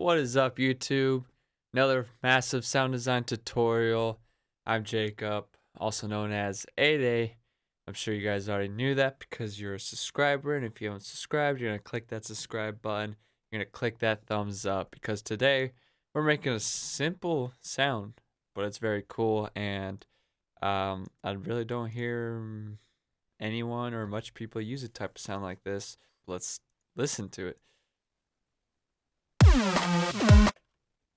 What is up, YouTube? Another massive sound design tutorial. I'm Jacob, also known as ADAY. I'm sure you guys already knew that because you're a subscriber, and if you haven't subscribed, you're going to click that subscribe button. You're going to click that thumbs up because today we're making a simple sound, but it's very cool, and I really don't hear anyone or much people use a type of sound like this. Let's listen to it.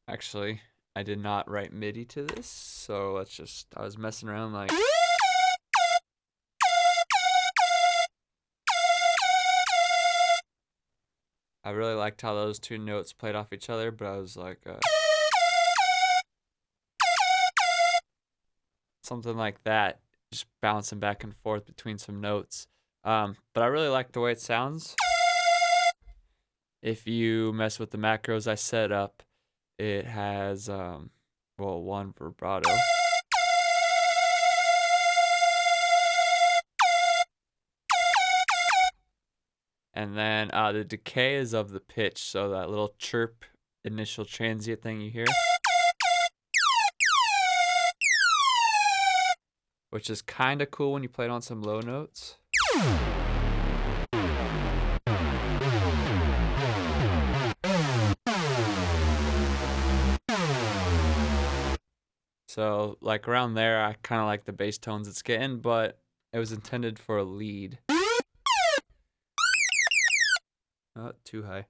Actually, I did not write MIDI to this, so I was messing around like. I really liked how those two notes played off each other, but I was like, something like that, just bouncing back and forth between some notes. But I really like the way it sounds. If you mess with the macros I set up, it has, one vibrato. And then the decay is of the pitch, so that little chirp initial transient thing you hear, which is kind of cool when you play it on some low notes. So like around there, I kind of like the bass tones it's getting, but it was intended for a lead. Oh, too high.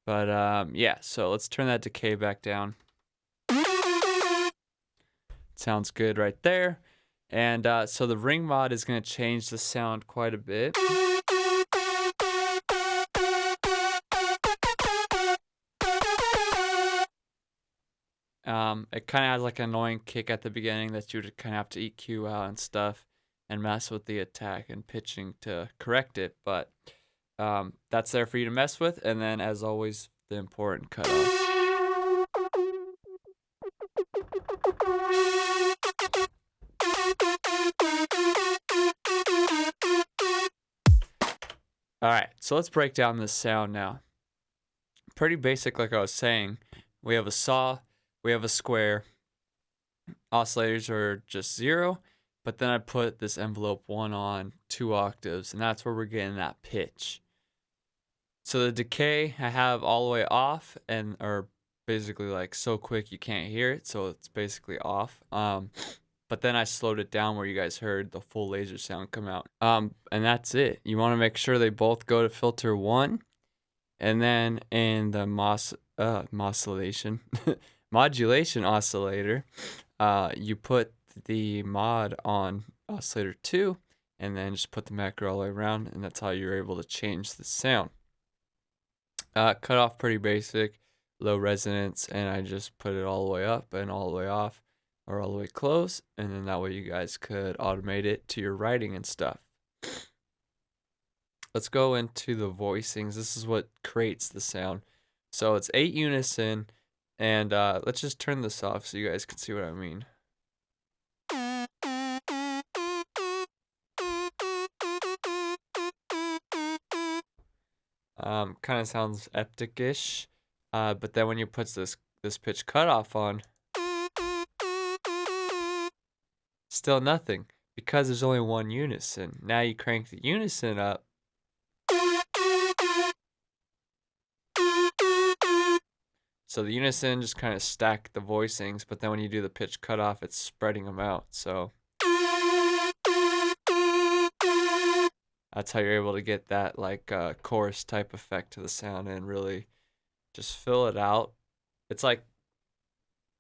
But yeah, so let's turn that decay back down. Sounds good right there. And so the ring mod is going to change the sound quite a bit. It kind of has like an annoying kick at the beginning that you would kind of have to EQ out and stuff and mess with the attack and pitching to correct it. But that's there for you to mess with. And then, as always, the important cutoff. Alright, so let's break down this sound now. Pretty basic, like I was saying. We have a saw, we have a square. Oscillators are just 0, but then I put this envelope 1 on 2 octaves, and that's where we're getting that pitch. So the decay I have all the way off, or basically like so quick you can't hear it, so it's basically off. But then I slowed it down where you guys heard the full laser sound come out. And that's it. You want to make sure they both go to filter 1, and then in the modulation oscillator, you put the mod on oscillator 2, and then just put the macro all the way around, and that's how you're able to change the sound. Cut off pretty basic, low resonance, and I just put it all the way up and all the way off, or all the way close, and then that way you guys could automate it to your writing and stuff. Let's go into the voicings. This is what creates the sound. So it's 8 unison, and let's just turn this off so you guys can see what I mean. Kind of sounds epic-ish, but then when you put this pitch cutoff on, still nothing, because there's only 1 unison. Now you crank the unison up, so the unison just kind of stack the voicings, but then when you do the pitch cutoff, it's spreading them out. So that's how you're able to get that like chorus type effect to the sound and really just fill it out. It's like,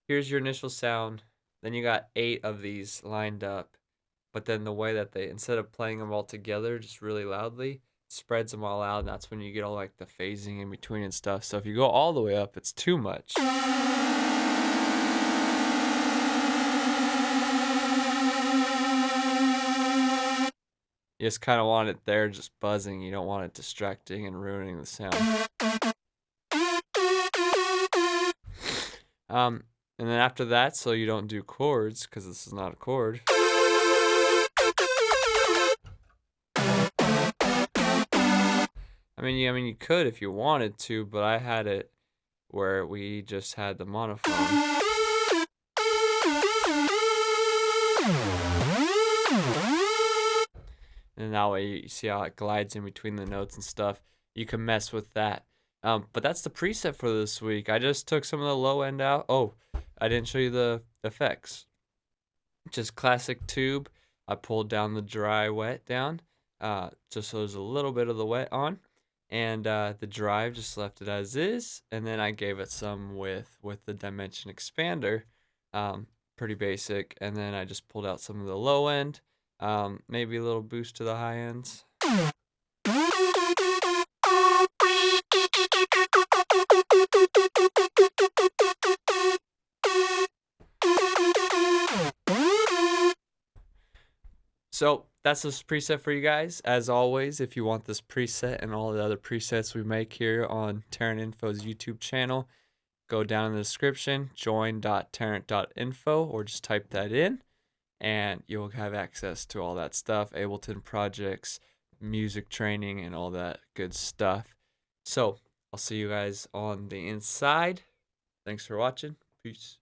here's your initial sound, then you got 8 of these lined up, but then the way that they, instead of playing them all together just really loudly, spreads them all out, and that's when you get all like the phasing in between and stuff. So if you go all the way up, it's too much. You just kind of want it there just buzzing. You don't want it distracting and ruining the sound. And then after that, so you don't do chords, because this is not a chord, You could if you wanted to, but I had it where we just had the monophone. And that way you see how it glides in between the notes and stuff. You can mess with that. But that's the preset for this week. I just took some of the low end out. Oh, I didn't show you the effects. Just classic tube. I pulled down the dry wet down, just so there's a little bit of the wet on. And the drive just left it as is. And then I gave it some with the dimension expander. Pretty basic. And then I just pulled out some of the low end. Maybe a little boost to the high ends. So that's this preset for you guys. As always, if you want this preset and all the other presets we make here on Tarant Info's YouTube channel, go down in the description, join.tarant.info, or just type that in, and you'll have access to all that stuff, Ableton projects, music training, and all that good stuff. So I'll see you guys on the inside. Thanks for watching. Peace.